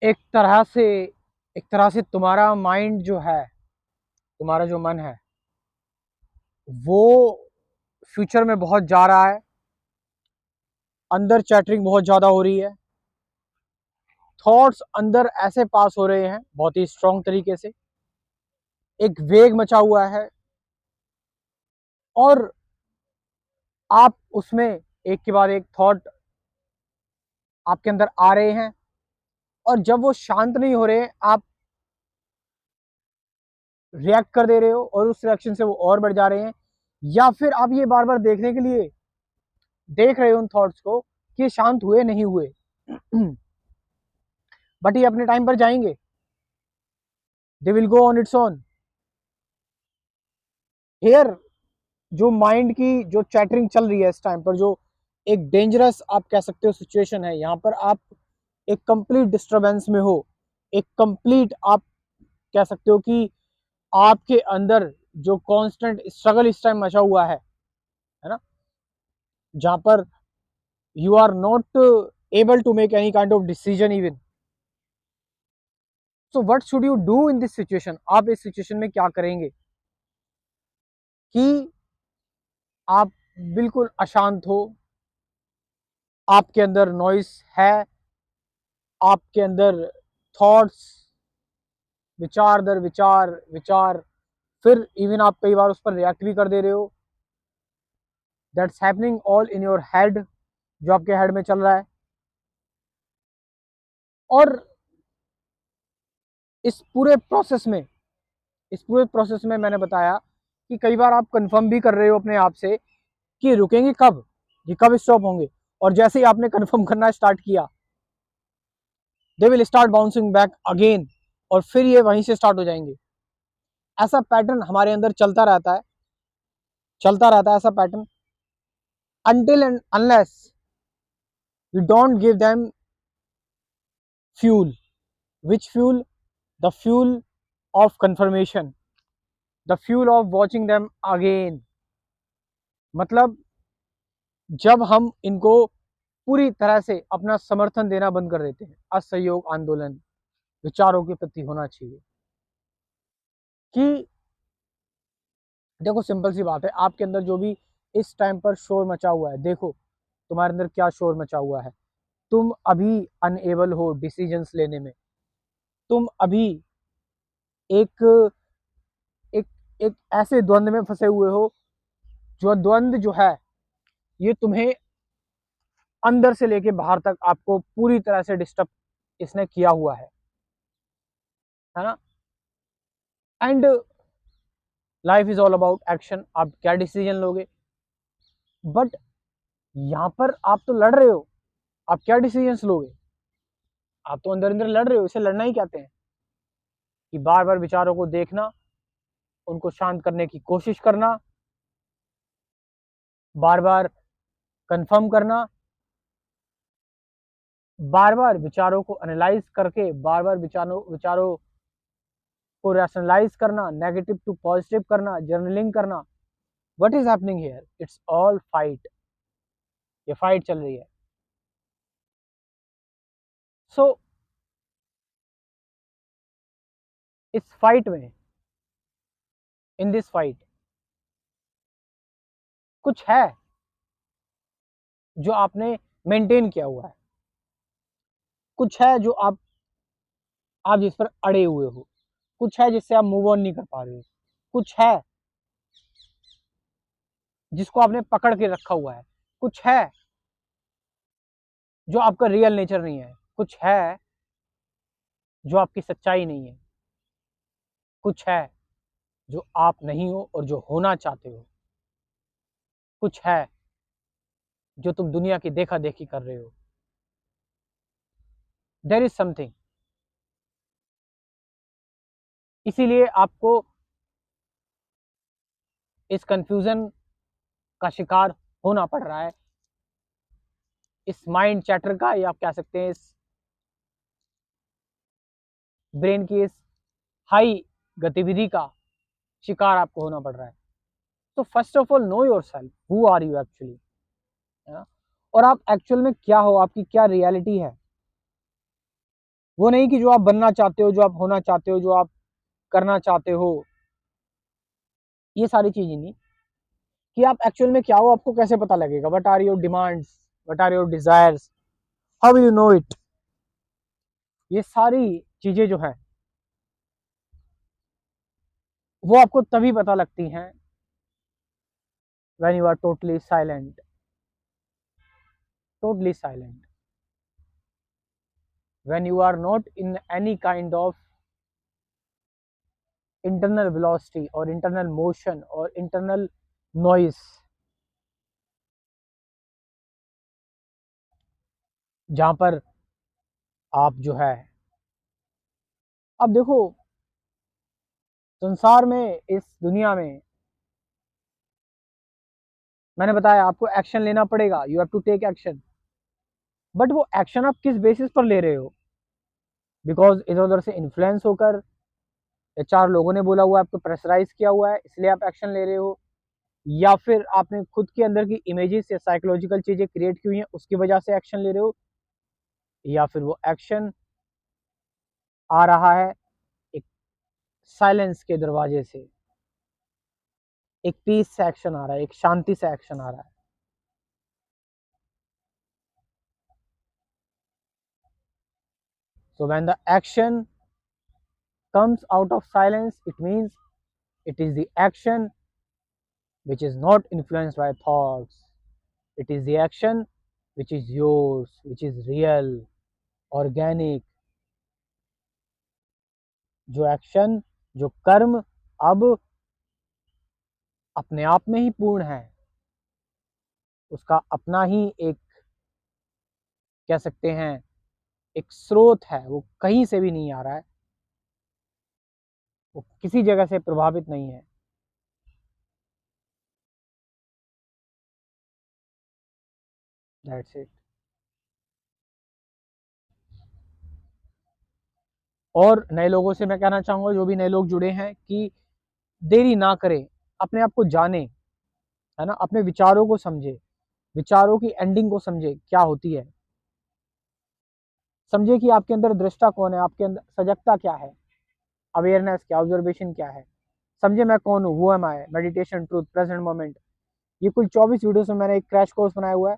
एक तरह से एक तरह से तुम्हारा माइंड जो है, तुम्हारा जो मन है, वो फ्यूचर में बहुत जा रहा है। अंदर चैटरिंग बहुत ज़्यादा हो रही है, थॉट्स अंदर ऐसे पास हो रहे हैं बहुत ही स्ट्रॉन्ग तरीके से, एक वेग मचा हुआ है, और आप उसमें एक के बाद एक थॉट आपके अंदर आ रहे हैं, और जब वो शांत नहीं हो रहे, आप रिएक्ट कर दे रहे हो और उस रिएक्शन से वो और बढ़ जा रहे हैं, या फिर आप ये बार बार देखने के लिए देख रहे हो उन थॉट्स को कि ये शांत हुए नहीं हुए। बट ये अपने टाइम पर जाएंगे, they will go on its own. Here जो माइंड की जो चैटरिंग चल रही है इस टाइम पर, जो एक डेंजरस आप कह सकते हो सिचुएशन है, यहाँ पर आप एक कंप्लीट डिस्टरबेंस में हो, एक कंप्लीट आप कह सकते हो कि आपके अंदर जो कांस्टेंट स्ट्रगल इस टाइम मचा हुआ है ना, जहां पर you are not able to make any kind of decision even. So what should you do in this situation? आप इस सिचुएशन में क्या करेंगे कि आप बिल्कुल अशांत हो, आपके अंदर नॉइस है, आपके अंदर थॉट्स, विचार दर विचार विचार, फिर इवन आप कई बार उस पर रिएक्ट भी कर दे रहे हो, that's happening all in your head, जो आपके हेड में चल रहा है। और इस पूरे प्रोसेस में इस पूरे प्रोसेस में मैंने बताया कि कई बार आप कंफर्म भी कर रहे हो अपने आप से कि रुकेंगे कब, ये कब स्टॉप होंगे, और जैसे ही आपने कंफर्म करना स्टार्ट किया, they will start bouncing back again, और फिर ये वहीं से स्टार्ट हो जाएंगे। ऐसा पैटर्न हमारे अंदर चलता रहता है ऐसा pattern, until and unless we don't give them fuel. Which fuel? The fuel of confirmation, the fuel of watching them again. मतलब जब हम इनको पूरी तरह से अपना समर्थन देना बंद कर देते हैं, असहयोग आंदोलन विचारों के प्रति होना चाहिए कि देखो, सिंपल सी बात है, आपके अंदर जो भी इस टाइम पर शोर मचा हुआ है, देखो तुम्हारे अंदर क्या शोर मचा हुआ है। तुम अभी अनएबल हो डिसीजंस लेने में, तुम अभी एक एक एक ऐसे द्वंद में फंसे हुए हो, जो द्वंद जो है ये तुम्हें अंदर से लेके बाहर तक आपको पूरी तरह से डिस्टर्ब इसने किया हुआ है ना। And life is all about action, आप क्या डिसीजन लोगे। बट यहाँ पर आप तो लड़ रहे हो, आप क्या डिसीजंस लोगे? आप तो अंदर अंदर लड़ रहे हो, इसे लड़ना ही कहते हैं कि बार बार विचारों को देखना, उनको शांत करने की कोशिश करना, बार बार कंफर्म करना, बार बार विचारों को एनालाइज करके बार बार विचारों विचारों को रैशनलाइज करना, नेगेटिव टू पॉजिटिव करना, जर्नलिंग करना। What is happening here? It's all fight, ये फाइट चल रही है। सो इस फाइट में, इन दिस फाइट, कुछ है जो आपने मेंटेन किया हुआ है, कुछ है जो आप जिस पर अड़े हुए हो, कुछ है जिससे आप मूव ऑन नहीं कर पा रहे हो, कुछ है जिसको आपने पकड़ के रखा हुआ है, कुछ है जो आपका रियल नेचर नहीं है, कुछ है जो आपकी सच्चाई नहीं है, कुछ है जो आप नहीं हो और जो होना चाहते हो, कुछ है जो तुम दुनिया की देखा देखी कर रहे हो। There is something. इसीलिए आपको इस कंफ्यूजन का शिकार होना पड़ रहा है, इस माइंड चैटर का, या आप कह सकते हैं इस ब्रेन की इस हाई गतिविधि का शिकार आपको होना पड़ रहा है। तो first of all know yourself, who are you actually, है ना, और आप एक्चुअल में क्या हो, आपकी क्या रियलिटी है। वो नहीं कि जो आप बनना चाहते हो, जो आप होना चाहते हो, जो आप करना चाहते हो, ये सारी चीजें नहीं। कि आप एक्चुअल में क्या हो आपको कैसे पता लगेगा, what are your demands, what are your desires, how you know it. ये सारी चीजें जो है वो आपको तभी पता लगती हैं when you are totally silent, totally silent, when you are not in any kind of internal velocity or internal motion or internal noise, जहां पर आप जो है, अब देखो संसार में, इस दुनिया में, मैंने बताया आपको एक्शन लेना पड़ेगा, you have to take action, but वो एक्शन आप किस बेसिस पर ले रहे हो, बिकॉज इधर उधर से इन्फ्लुएंस होकर, या चार लोगों ने बोला हुआ है, आपको प्रेशराइज किया हुआ है इसलिए आप एक्शन ले रहे हो, या फिर आपने खुद के अंदर की इमेजेस या साइकोलॉजिकल चीजें क्रिएट की हुई हैं उसकी वजह से एक्शन ले रहे हो, या फिर वो एक्शन आ रहा है एक साइलेंस के दरवाजे से, एक पीस से एक्शन आ रहा है, एक शांति से एक्शन आ रहा है। So when the action comes out of silence, it means it is the action which is not influenced by thoughts. It is the action which is yours, which is real, organic. जो action, जो कर्म अब अपने आप में ही पूर्ण है, उसका अपना ही एक, कह सकते हैं, एक स्रोत है, वो कहीं से भी नहीं आ रहा है, वो किसी जगह से प्रभावित नहीं है। That's it. और नए लोगों से मैं कहना चाहूँगा, जो भी नए लोग जुड़े हैं, कि देरी ना करें, अपने आप को जाने, है ना, अपने विचारों को समझे, विचारों की एंडिंग को समझे क्या होती है, समझे कि आपके अंदर दृष्टा कौन है, आपके अंदर सजगता क्या है, अवेयरनेस क्या, ऑब्जर्वेशन क्या है, समझे मैं कौन हूँ, वो एम आई, मेडिटेशन, ट्रूथ, प्रेजेंट मोमेंट। ये कुल 24 वीडियोस में मैंने एक क्रैश कोर्स बनाया हुआ है,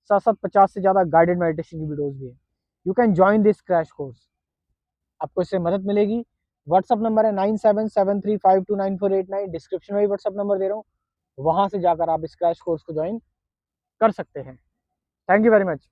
साथ साथ 50 से ज़्यादा गाइडेड मेडिटेशन की वीडियोस भी है। You can join this crash course, आपको इससे मदद मिलेगी। व्हाट्सअप नंबर है 9773529489, डिस्क्रिप्शन में भी व्हाट्सअप नंबर दे रहा हूँ, वहां से जाकर आप इस क्रैश कोर्स को ज्वाइन कर सकते हैं। Thank you very much.